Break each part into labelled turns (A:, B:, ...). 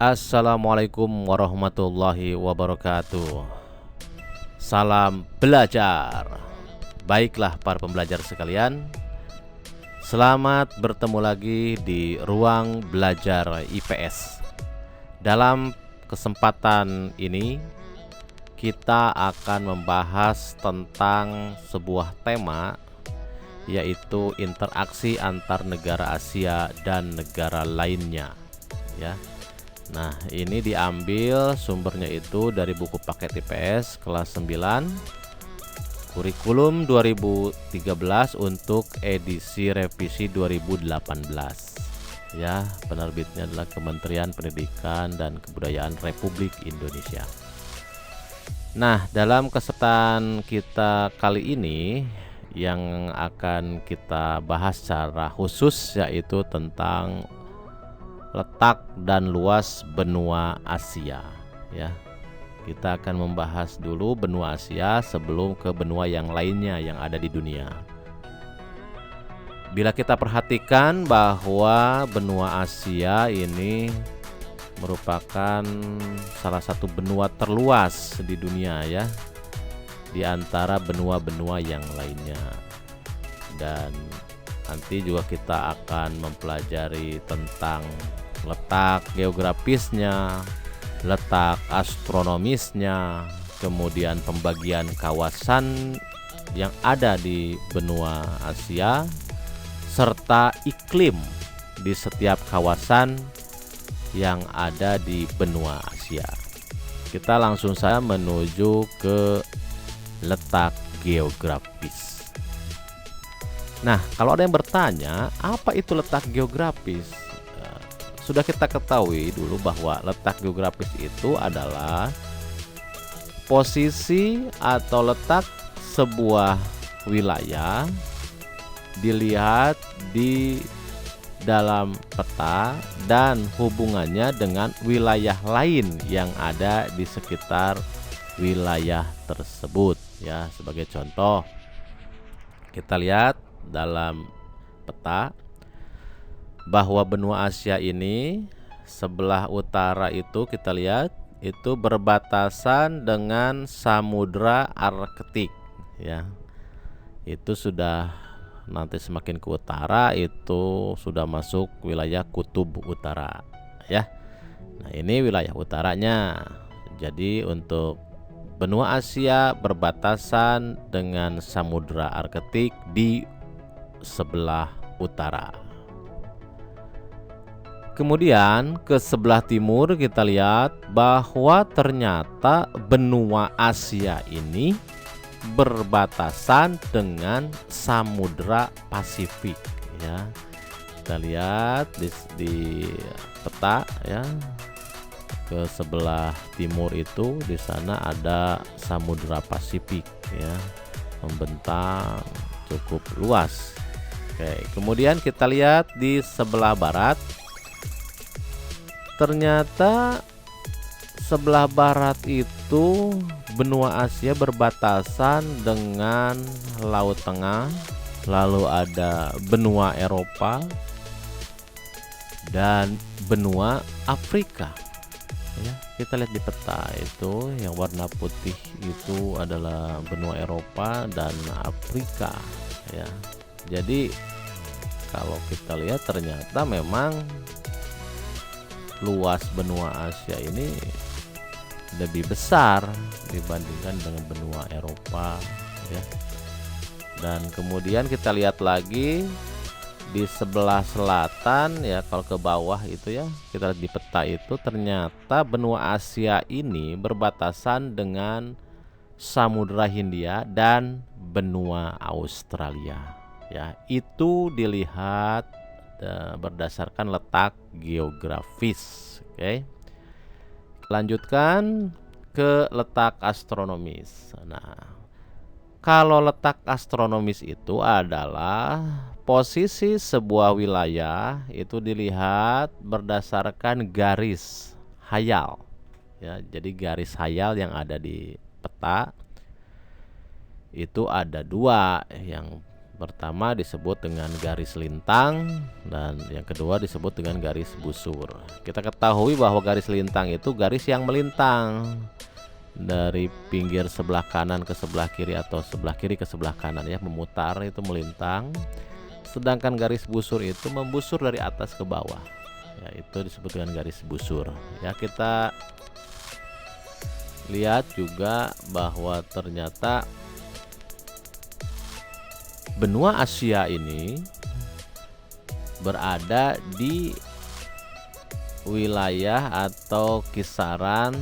A: Assalamualaikum warahmatullahi wabarakatuh. Salam belajar. Baiklah para pembelajar sekalian, selamat bertemu lagi di ruang belajar IPS. Dalam kesempatan ini kita akan membahas tentang sebuah tema, yaitu interaksi antar negara Asia dan negara lainnya, ya. Nah, ini diambil sumbernya itu dari buku paket IPS kelas 9 kurikulum 2013 untuk edisi revisi 2018. Ya, penerbitnya adalah Kementerian Pendidikan dan Kebudayaan Republik Indonesia. Nah, dalam kesempatan kita kali ini yang akan kita bahas secara khusus yaitu tentang letak dan luas benua Asia, ya. Kita akan membahas dulu benua Asia sebelum ke benua yang lainnya yang ada di dunia. Bila kita perhatikan bahwa benua Asia ini merupakan salah satu benua terluas di dunia, ya, di antara benua-benua yang lainnya. Dan nanti juga kita akan mempelajari tentang letak geografisnya, letak astronomisnya, kemudian pembagian kawasan yang ada di benua Asia, serta iklim di setiap kawasan yang ada di benua Asia. Kita langsung saja menuju ke letak geografis. Nah, kalau ada yang bertanya, apa itu letak geografis? Sudah kita ketahui dulu bahwa letak geografis itu adalah posisi atau letak sebuah wilayah dilihat di dalam peta dan hubungannya dengan wilayah lain yang ada di sekitar wilayah tersebut, ya. Sebagai contoh, kita lihat dalam peta bahwa benua Asia ini sebelah utara itu kita lihat itu berbatasan dengan Samudra Arktik, ya. Itu sudah nanti semakin ke utara itu sudah masuk wilayah kutub utara, ya. Nah, ini wilayah utaranya. Jadi untuk benua Asia berbatasan dengan Samudra Arktik di sebelah utara. Kemudian ke sebelah timur kita lihat bahwa ternyata benua Asia ini berbatasan dengan Samudra Pasifik, ya. Kita lihat di peta, ya. Ke sebelah timur itu di sana ada Samudra Pasifik, ya, membentang cukup luas. Oke, kemudian kita lihat di sebelah barat. Ternyata sebelah barat itu benua Asia berbatasan dengan Laut Tengah, lalu ada benua Eropa dan benua Afrika, ya. Kita lihat di peta itu yang warna putih itu adalah benua Eropa dan Afrika, ya. Jadi kalau kita lihat ternyata memang luas benua Asia ini lebih besar dibandingkan dengan benua Eropa, ya. Dan kemudian kita lihat lagi di sebelah selatan, ya, kalau ke bawah itu, ya, kita lihat di peta itu ternyata benua Asia ini berbatasan dengan Samudra Hindia dan benua Australia, ya. Itu dilihat berdasarkan letak geografis. Oke. Lanjutkan ke letak astronomis. Nah, kalau letak astronomis itu adalah posisi sebuah wilayah itu dilihat berdasarkan garis hayal, ya. Jadi garis hayal yang ada di peta itu ada dua, yang pertama disebut dengan garis lintang dan yang kedua disebut dengan garis busur. Kita ketahui bahwa garis lintang itu garis yang melintang dari pinggir sebelah kanan ke sebelah kiri atau sebelah kiri ke sebelah kanan ya, memutar itu melintang. Sedangkan garis busur itu membusur dari atas ke bawah. Ya, itu disebut dengan garis busur. Ya, kita lihat juga bahwa ternyata benua Asia ini berada di wilayah atau kisaran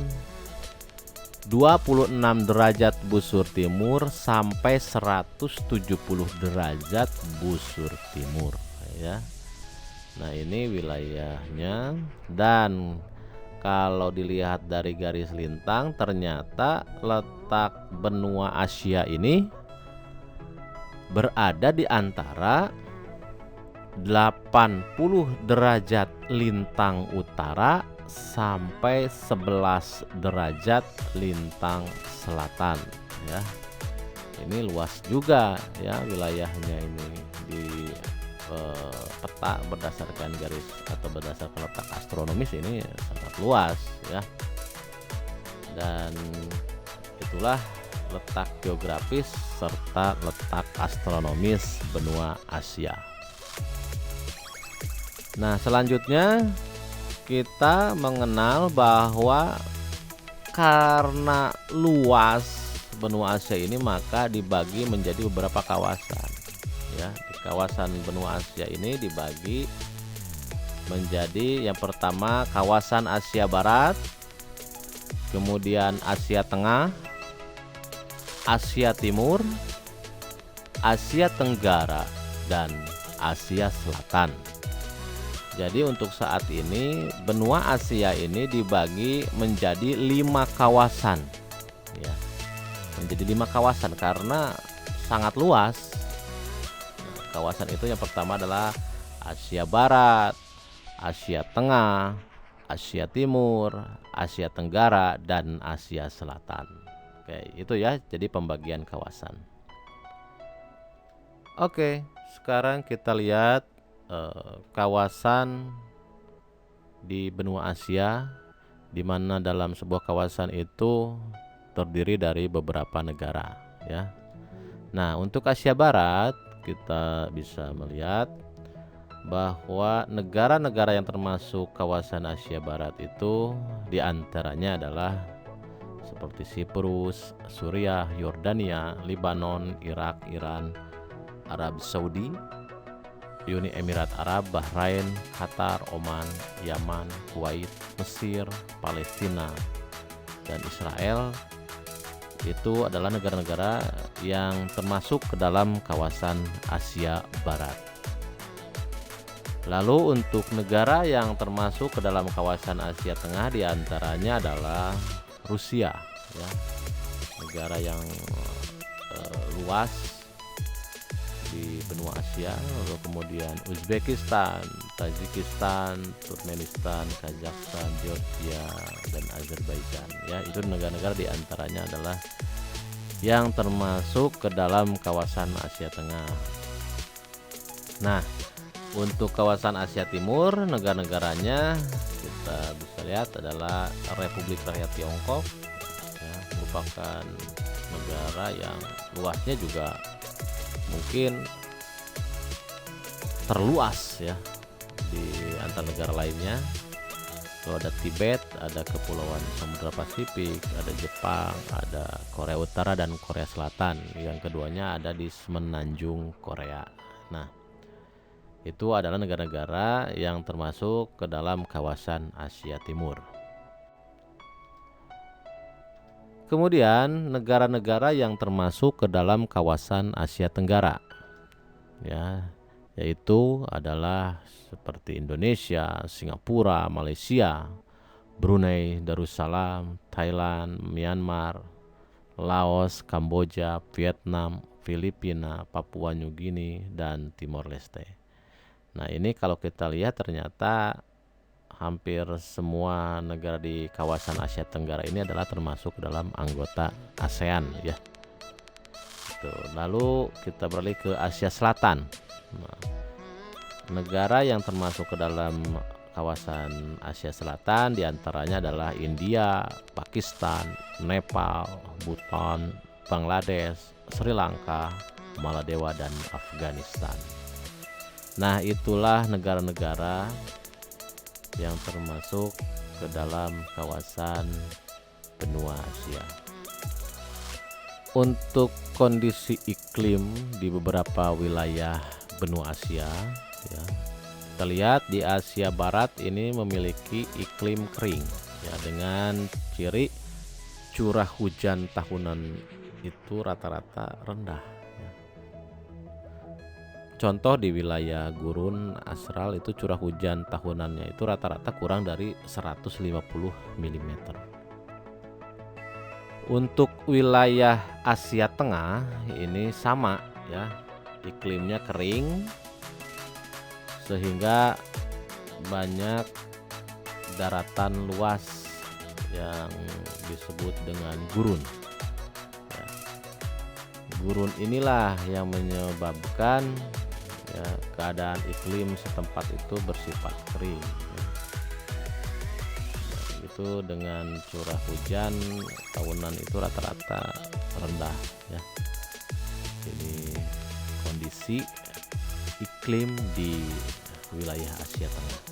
A: 26 derajat busur timur sampai 170 derajat busur timur ya. Nah, ini wilayahnya, dan kalau dilihat dari garis lintang ternyata letak benua Asia ini berada di antara 80 derajat lintang utara sampai 11 derajat lintang selatan ya. Ini luas juga ya wilayahnya ini di peta berdasarkan garis atau berdasarkan letak astronomis ini sangat luas ya. Dan itulah letak geografis serta letak astronomis benua Asia. Nah, selanjutnya kita mengenal bahwa karena luas benua Asia ini maka dibagi menjadi beberapa kawasan. Ya, di kawasan benua Asia ini dibagi menjadi yang pertama kawasan Asia Barat, kemudian Asia Tengah, Asia Timur, Asia Tenggara, dan Asia Selatan. Jadi untuk saat ini benua Asia ini dibagi menjadi 5 kawasan ya. Menjadi 5 kawasan karena sangat luas. Nah, kawasan itu yang pertama adalah Asia Barat, Asia Tengah, Asia Timur, Asia Tenggara, dan Asia Selatan. Oke, itu ya, jadi pembagian kawasan. Oke, sekarang kita lihat kawasan di benua Asia, di mana dalam sebuah kawasan itu terdiri dari beberapa negara ya. Nah, untuk Asia Barat kita bisa melihat bahwa negara-negara yang termasuk kawasan Asia Barat itu diantaranya adalah seperti Siprus, Suriah, Yordania, Lebanon, Irak, Iran, Arab Saudi, Uni Emirat Arab, Bahrain, Qatar, Oman, Yaman, Kuwait, Mesir, Palestina, dan Israel. Itu adalah negara-negara yang termasuk ke dalam kawasan Asia Barat. Lalu untuk negara yang termasuk ke dalam kawasan Asia Tengah diantaranya adalah Rusia ya, negara yang luas di benua Asia. Lalu kemudian Uzbekistan, Tajikistan, Turkmenistan, Kazakhstan, Georgia, dan Azerbaijan ya. Itu negara-negara diantaranya adalah yang termasuk ke dalam kawasan Asia Tengah. Nah, untuk kawasan Asia Timur, negara-negaranya kita bisa lihat adalah Republik Rakyat Tiongkok ya, merupakan negara yang luasnya juga mungkin terluas ya di antar negara lainnya. Lalu ada Tibet, ada Kepulauan Samudra Pasifik, ada Jepang, ada Korea Utara dan Korea Selatan. Yang keduanya ada di Semenanjung Korea. Nah, itu adalah negara-negara yang termasuk ke dalam kawasan Asia Timur. Kemudian negara-negara yang termasuk ke dalam kawasan Asia Tenggara ya, yaitu adalah seperti Indonesia, Singapura, Malaysia, Brunei Darussalam, Thailand, Myanmar, Laos, Kamboja, Vietnam, Filipina, Papua New Guinea, dan Timor Leste. Nah, ini kalau kita lihat ternyata hampir semua negara di kawasan Asia Tenggara ini adalah termasuk dalam anggota ASEAN ya. Itu. Lalu kita beralih ke Asia Selatan. Nah, negara yang termasuk ke dalam kawasan Asia Selatan diantaranya adalah India, Pakistan, Nepal, Bhutan, Bangladesh, Sri Lanka, Maladewa, dan Afghanistan. Nah, itulah negara-negara yang termasuk ke dalam kawasan benua Asia. Untuk kondisi iklim di beberapa wilayah benua Asia, ya, kita lihat di Asia Barat ini memiliki iklim kering, ya, dengan ciri curah hujan tahunan itu rata-rata rendah. Ya. Contoh di wilayah gurun Austral itu curah hujan tahunannya itu rata-rata kurang dari 150 mm. Untuk wilayah Asia Tengah ini sama, ya, iklimnya kering sehingga banyak daratan luas yang disebut dengan gurun. Ya. Gurun inilah yang menyebabkan, ya, keadaan iklim setempat itu bersifat kering. Ya. Itu dengan curah hujan tahunan itu rata-rata rendah, ya. Jadi kondisi iklim di wilayah Asia Tengah.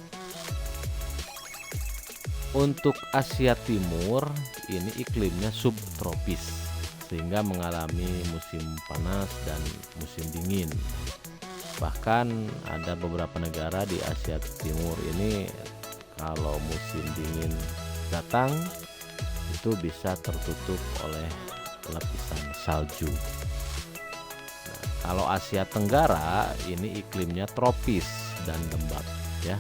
A: Untuk Asia Timur ini iklimnya subtropis sehingga mengalami musim panas dan musim dingin. Bahkan ada beberapa negara di Asia Timur ini kalau musim dingin datang itu bisa tertutup oleh lapisan salju. Nah, kalau Asia Tenggara ini iklimnya tropis dan lembab, ya,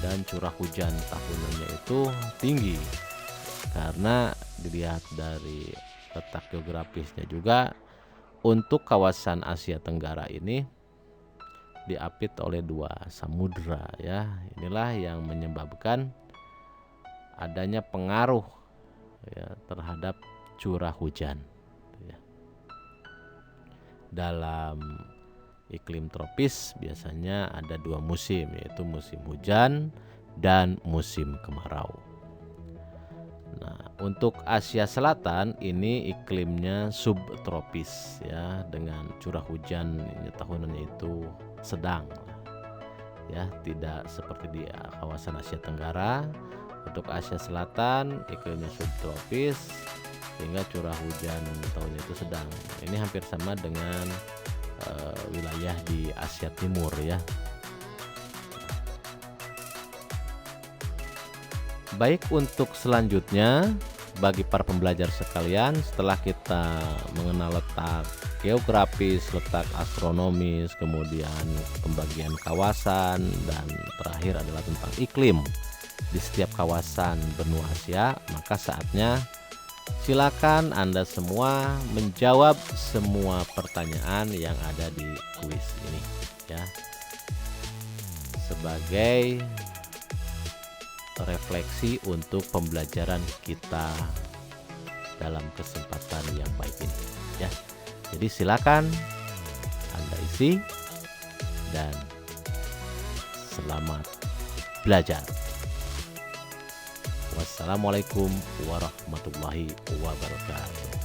A: dan curah hujan tahunannya itu tinggi karena dilihat dari letak geografisnya juga. Untuk kawasan Asia Tenggara ini diapit oleh 2 samudra, ya. Inilah yang menyebabkan adanya pengaruh, ya, terhadap curah hujan, ya. Dalam iklim tropis biasanya ada 2 musim, yaitu musim hujan dan musim kemarau. Nah, untuk Asia Selatan ini iklimnya subtropis, ya, dengan curah hujan tahunannya itu sedang, ya, tidak seperti di kawasan Asia Tenggara. Untuk Asia Selatan iklimnya subtropis sehingga curah hujan tahunnya itu sedang. Ini hampir sama dengan wilayah di Asia Timur, ya. Baik, untuk selanjutnya bagi para pembelajar sekalian, setelah kita mengenal letak geografis, letak astronomis, kemudian pembagian kawasan, dan terakhir adalah tentang iklim di setiap kawasan benua Asia, maka saatnya silakan Anda semua menjawab semua pertanyaan yang ada di kuis ini, ya, sebagai refleksi untuk pembelajaran kita dalam kesempatan yang baik ini, ya. Jadi silakan Anda isi dan selamat belajar. Wassalamualaikum warahmatullahi wabarakatuh.